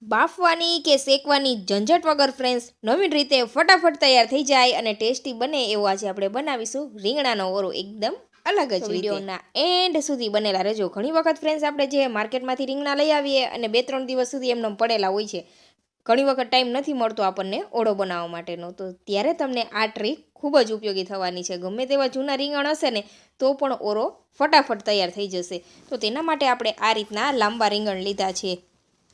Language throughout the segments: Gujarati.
બાફવાની કે શેકવાની ઝંઝટ વગર ફ્રેન્ડ્સ નવીન રીતે ફટાફટ તૈયાર થઈ જાય અને ટેસ્ટી બને એવો આજે આપણે બનાવીશું રીંગણાનો ઓરો એકદમ અલગ જ વિડીયોના એન્ડ સુધી બનેલા રહેજો. ઘણી વખત ફ્રેન્ડ્સ આપણે જે માર્કેટમાંથી રીંગણા લઈ આવીએ અને 2-3 દિવસ સુધી એમને પડેલા હોય છે. ઘણી વખત ટાઈમ નથી મળતો આપણને ઓળો બનાવવા માટેનો, તો ત્યારે તમને આ ટ્રીક ખૂબ જ ઉપયોગી થવાની છે. ગમે તેવા જૂના રીંગણ હશે ને તો પણ ઓરો ફટાફટ તૈયાર થઈ જશે. તો તેના માટે આપણે આ રીતના લાંબા રીંગણ લીધા છે.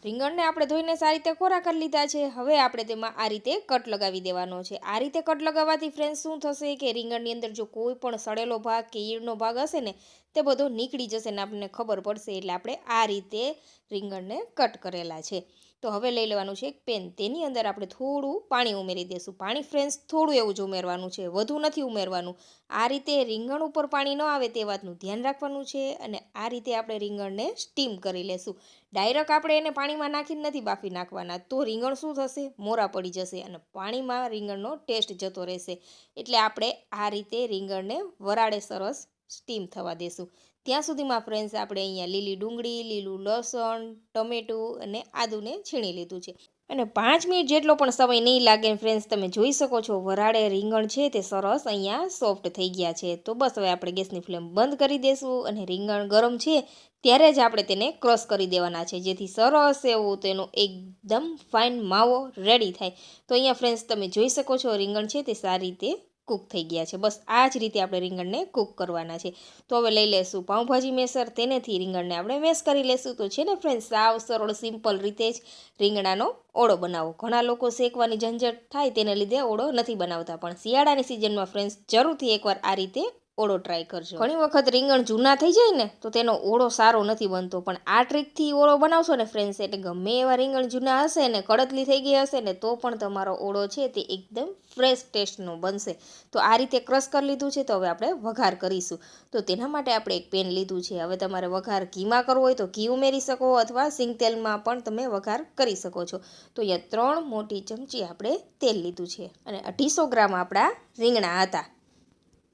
રીંગણને આપણે ધોઈને સારી રીતે કોરા કરી લીધા છે. હવે આપણે તેમાં આ રીતે કટ લગાવી દેવાનો છે. આ રીતે કટ લગાવવાથી ફ્રેન્ડ્સ શું થશે કે રીંગણની અંદર જો કોઈ પણ સડેલો ભાગ કે ઈયળનો ભાગ હશે ને તે બધો નીકળી જશે ને આપણને ખબર પડશે. એટલે આપણે આ રીતે રીંગણને કટ કરેલા છે. તો હવે લઈ લેવાનું છે એક પેન. તેની અંદર આપણે થોડું પાણી ઉમેરી દઈશું. પાણી ફ્રેન્ડ્સ થોડું એવું જ ઉમેરવાનું છે, વધુ નથી ઉમેરવાનું. આ રીતે રીંગણ ઉપર પાણી ન આવે તે વાતનું ધ્યાન રાખવાનું છે. અને આ રીતે આપણે રીંગણને સ્ટીમ કરી લેશું. ડાયરેક્ટ આપણે એને પાણીમાં નાખીને નથી બાફી નાખવાના, તો રીંગણ શું થશે, મોરા પડી જશે અને પાણીમાં રીંગણનો ટેસ્ટ જતો રહેશે. એટલે આપણે આ રીતે રીંગણને વરાળે સરસ સ્ટીમ થવા દેશું. ત્યાં સુધીમાં ફ્રેન્ડ્સ આપણે અહીંયા લીલી ડુંગળી, લીલું લસણ, ટમેટું અને આદુને છીણી લીધું છે. અને 5 મિનિટ જેટલો પણ સમય નહીં લાગે ફ્રેન્ડ્સ. તમે જોઈ શકો છો વરાળે રીંગણ છે તે સરસ અહીંયા સોફ્ટ થઈ ગયા છે. તો બસ હવે આપણે ગેસની ફ્લેમ બંધ કરી દઈશું અને રીંગણ ગરમ છે ત્યારે જ આપણે તેને ક્રશ કરી દેવાના છે, જેથી સરસ એવું તેનો એકદમ ફાઇન માવો રેડી થાય. તો અહીંયા ફ્રેન્ડ્સ તમે જોઈ શકો છો રીંગણ છે તે સારી રીતે કૂક થઈ ગયા છે. બસ આ જ રીતે આપણે રીંગણને કૂક કરવાના છે. તો હવે લઈ લેશું પાઉંભાજી મેસર, તેનેથી રીંગણને આપણે મેશ કરી લેશું. તો છે ને ફ્રેન્ડ્સ સાવ સરળ સિમ્પલ રીતે જ રીંગણાનો ઓળો બનાવો. ઘણા લોકો શેકવાની ઝંઝટ થાય તેને લીધે ઓળો નથી બનાવતા, પણ શિયાળાની સિઝનમાં ફ્રેન્ડ્સ જરૂરથી એકવાર આ રીતે ઓળો ટ્રાય કરજો. ઘણી વખત રીંગણ જૂના થઈ જાય ને તો તેનો ઓળો સારો નથી બનતો, પણ આ ટ્રીકથી ઓળો બનાવશો ને ફ્રેન્ડ્સ એટલે ગમે એવા રીંગણ જૂના હશે ને કડતલી થઈ ગઈ હશે ને તો પણ તમારો ઓળો છે તે એકદમ ફ્રેશ ટેસ્ટનો બનશે. તો આ રીતે ક્રશ કરી લીધું છે. તો હવે આપણે વઘાર કરીશું. તો તેના માટે આપણે એક પેન લીધું છે. હવે તમારે વઘાર ઘીમાં કરવો હોય તો ઘી ઉમેરી શકો અથવા સિંગ તેલમાં પણ તમે વઘાર કરી શકો છો. તો અહીંયા 3 મોટી ચમચી આપણે તેલ લીધું છે અને 250 ગ્રામ આપણા રીંગણા હતા.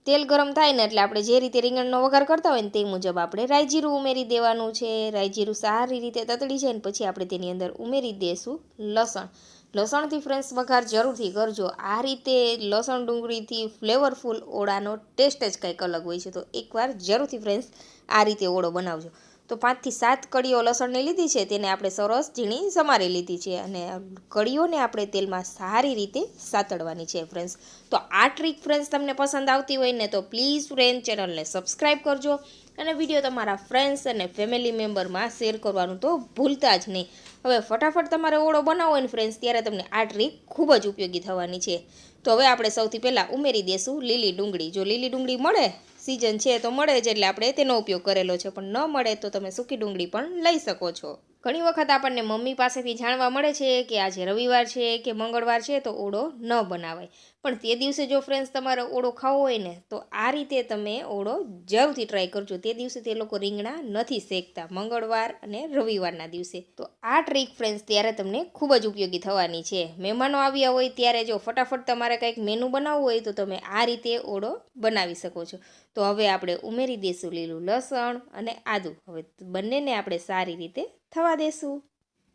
તેલ ગરમ થાય ને એટલે આપણે જે રીતે રીંગણનો વઘાર કરતા હોય ને તે મુજબ આપણે રાઈ જીરું ઉમેરી દેવાનું છે. રાઈ જીરું સારી રીતે તતડી જાય ને પછી આપણે તેની અંદર ઉમેરી દઈશું લસણ. લસણથી ફ્રેન્ડ્સ વઘાર જરૂરથી કરજો. આ રીતે લસણ ડુંગળીથી ફ્લેવરફુલ ઓળાનો ટેસ્ટ જ કંઈક અલગ હોય છે. તો એકવાર જરૂરથી ફ્રેન્ડ્સ આ રીતે ઓળો બનાવજો. તો 5 થી 7 કળીઓ લસણની લીધી છે, તેને આપણે સરસ ઝીણી સમારી લીધી છે અને કળીઓને આપણે તેલમાં સારી રીતે સાતળવાની છે ફ્રેન્ડ્સ. તો આ ટ્રીક ફ્રેન્ડ્સ તમને પસંદ આવતી હોય ને તો પ્લીઝ ફ્રેન્ડ ચેનલને સબસ્ક્રાઈબ કરજો અને વિડીયો તમારા ફ્રેન્ડ્સ અને ફેમિલી મેમ્બરમાં શેર કરવાનું તો ભૂલતા જ નહીં. હવે ફટાફટ તમારે ઓળો બનાવવો હોય ને ફ્રેન્ડ્સ ત્યારે તમને આ ટ્રીક ખૂબ જ ઉપયોગી થવાની છે. તો હવે આપણે સૌથી પહેલાં ઉમેરી દઈશું લીલી ડુંગળી. જો લીલી ડુંગળી મળે, સિઝન છે તો મળે જ એટલે આપણે તેનો ઉપયોગ કરેલો છે, પણ ન મળે તો તમે સૂકી ડુંગળી પણ લઈ શકો છો. ઘણી વખત આપણને મમ્મી પાસેથી જાણવા મળે છે કે આજે રવિવાર છે કે મંગળવાર છે તો ઓળો ન બનાવાય, પણ તે દિવસે જો ફ્રેન્ડ્સ તમારે ઓળો ખાવો હોય ને તો આ રીતે તમે ઓળો જરૂરથી ટ્રાય કરજો. તે દિવસે તે લોકો રીંગણા નથી શેકતા, મંગળવાર અને રવિવારના દિવસે. તો આ ટ્રીક ફ્રેન્ડ્સ ત્યારે તમને ખૂબ જ ઉપયોગી થવાની છે. મહેમાનો આવ્યા હોય ત્યારે જો ફટાફટ તમારે કંઈક મેનુ બનાવવું હોય તો તમે આ રીતે ઓળો બનાવી શકો છો. તો હવે આપણે ઉમેરી દઈશું લીલું લસણ અને આદું. હવે બંનેને આપણે સારી રીતે થવા દેશું.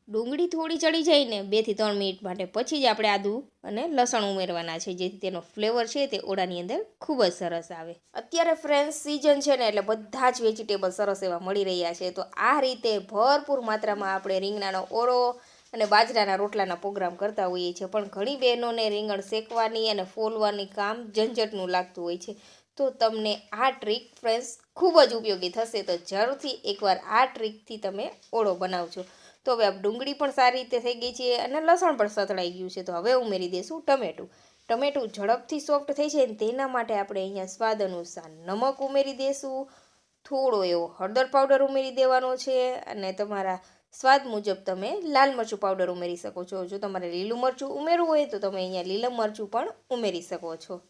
ડુંગળી થોડી ચડી જાય ને 2 થી 3 મિનિટ માટે પછી જ આપણે આદું અને લસણ ઉમેરવાના છે, જેથી તેનો ફ્લેવર છે તે ઓળાની અંદર ખૂબ જ સરસ આવે. અત્યારે ફ્રેન્ડ્સ સિઝન છે ને એટલે બધા જ વેજીટેબલ સરસ એવા મળી રહ્યા છે. તો આ રીતે ભરપૂર માત્રામાં આપણે રીંગણાનો ઓળો અને બાજરાના રોટલાના પ્રોગ્રામ કરતા હોઈએ છીએ, પણ ઘણી બહેનોને રીંગણ શેકવાની અને ફોલવાની કામ ઝંઝટનું લાગતું હોય છે. તો તમને આ ટ્રીક ફ્રેન્ડ્સ ખૂબ જ ઉપયોગી થશે. તો જરૂરથી એકવાર આ ટ્રીકથી તમે ઓળો બનાવજો. તો હવે ડુંગળી પણ સારી રીતે થઈ ગઈ છે અને લસણ પણ સતળાઈ ગયું છે. તો હવે ઉમેરી દઈશું ટમેટું. ટમેટું ઝડપથી સોફ્ટ થઈ જાય ને તેના માટે આપણે અહીંયા સ્વાદ અનુસાર નમક ઉમેરી દઈશું. થોડો એવો હળદર પાવડર ઉમેરી દેવાનો છે અને તમારા સ્વાદ મુજબ તમે લાલ મરચું પાવડર ઉમેરી શકો છો. જો તમારે લીલું મરચું ઉમેરવું હોય તો તમે અહીંયા લીલું મરચું પણ ઉમેરી શકો છો.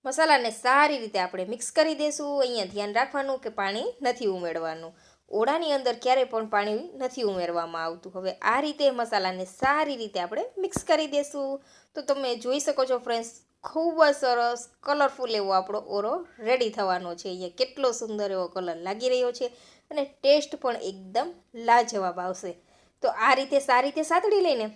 મસાલાને સારી રીતે આપણે મિક્સ કરી દઈશું. અહીંયા ધ્યાન રાખવાનું કે પાણી નથી ઉમેરવાનું. ઓળાની અંદર ક્યારેય પણ પાણી નથી ઉમેરવામાં આવતું. હવે આ રીતે મસાલાને સારી રીતે આપણે મિક્સ કરી દઈશું. તો તમે જોઈ શકો છો ફ્રેન્ડ્સ ખૂબ જ સરસ કલરફુલ એવો આપણો ઓરો રેડી થવાનો છે. અહીંયા કેટલો સુંદર એવો કલર લાગી રહ્યો છે અને ટેસ્ટ પણ એકદમ લાજવાબ આવશે. તો તો આ રીતે સારી રીતે સાતળી લઈને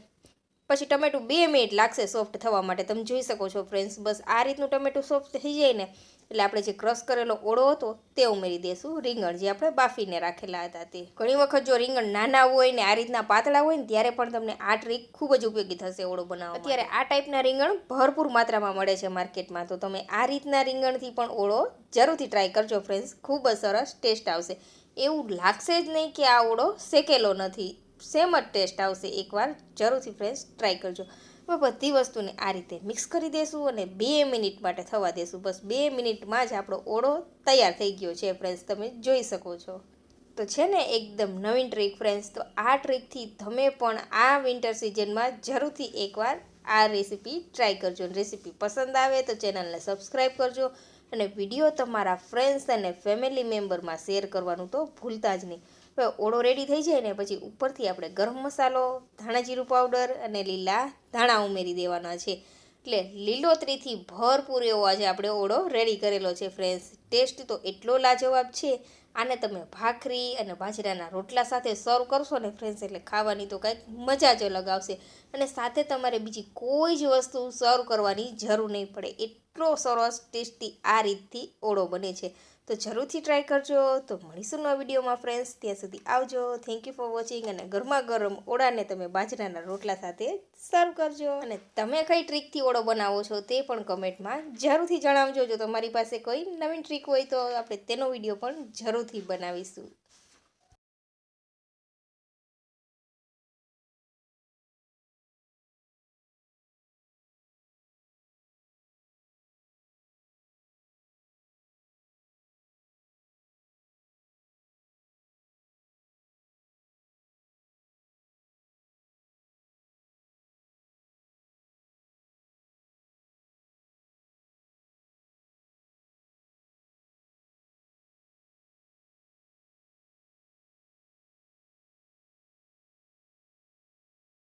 પછી ટમેટું 2 મિનિટ લાગશે સોફ્ટ થવા માટે. તમે જોઈ શકો છો ફ્રેન્ડ્સ. બસ આ રીતનું ટમેટું સોફ્ટ થઈ જાય ને એટલે આપણે જે ક્રશ કરેલો ઓળો હતો તે ઉમેરી દઈશું. રીંગણ જે આપણે બાફીને રાખેલા હતા તે. ઘણી વખત જો રીંગણ નાના હોય ને આ રીતના પાતળા હોય ને ત્યારે પણ તમને આ ટ્રીક ખૂબ જ ઉપયોગી થશે ઓળો બનાવવા. અત્યારે આ ટાઈપના રીંગણ ભરપૂર માત્રામાં મળે છે માર્કેટમાં. તો તમે આ રીતના રીંગણથી પણ ઓળો જરૂરથી ટ્રાય કરજો ફ્રેન્ડ્સ. ખૂબ જ સરસ ટેસ્ટ આવશે. એવું લાગશે જ નહીં કે આ ઓળો શેકેલો નથી. સેમ જ ટેસ્ટ આવશે. એકવાર જરૂરથી ફ્રેન્ડ્સ ટ્રાય કરજો. હવે બધી વસ્તુને આ રીતે મિક્સ કરી દઈશું અને 2 મિનિટ માટે થવા દઈશું. બસ 2 મિનિટમાં જ આપણો ઓળો તૈયાર થઈ ગયો છે ફ્રેન્ડ્સ. તમે જોઈ શકો છો. તો છે ને એકદમ નવીન ટ્રીક ફ્રેન્ડ્સ. તો આ ટ્રીકથી તમે પણ આ વિન્ટર સિઝનમાં જરૂરથી એકવાર આ રેસીપી ટ્રાય કરજો. રેસીપી પસંદ આવે તો ચેનલને સબસ્ક્રાઈબ કરજો અને વિડીયો તમારા ફ્રેન્ડ્સ અને ફેમિલી મેમ્બરમાં શેર કરવાનું તો ભૂલતા જ નહીં. હવે ઓળો રેડી થઈ જાય ને પછી ઉપરથી આપણે ગરમ મસાલો, ધાણા જીરું પાવડર અને લીલા ધાણા ઉમેરી દેવાના છે. એટલે લીલોતરીથી ભરપૂર એવો આજે આપણે ઓળો રેડી કરેલો છે ફ્રેન્ડ્સ. ટેસ્ટ તો એટલો લાજવાબ છે. આને તમે ભાખરી અને બાજરાના રોટલા સાથે સર્વ કરશો ને ફ્રેન્ડ્સ એટલે ખાવાની તો કંઈક મજા જ અલગ આવશે. અને સાથે તમારે બીજી કોઈ જ વસ્તુ સર્વ કરવાની જરૂર નહીં પડે. એટલો સરસ ટેસ્ટી આ રીતથી ઓળો બને છે. તો જરૂરથી ટ્રાય કરજો. તો મળીશું નવા વિડીયોમાં ફ્રેન્ડ્સ. ત્યાં સુધી આવજો. Thank you for watching. અને ગરમા ગરમ ઓળાને તમે બાજરાના રોટલા સાથે સર્વ કરજો. અને તમે કઈ ટ્રીકથી ઓળો બનાવો છો તે પણ કમેન્ટમાં જરૂરથી જણાવજો. જો તમારી પાસે કોઈ નવીન ટ્રીક હોય તો આપણે તેનો વિડીયો પણ જરૂરથી બનાવીશું.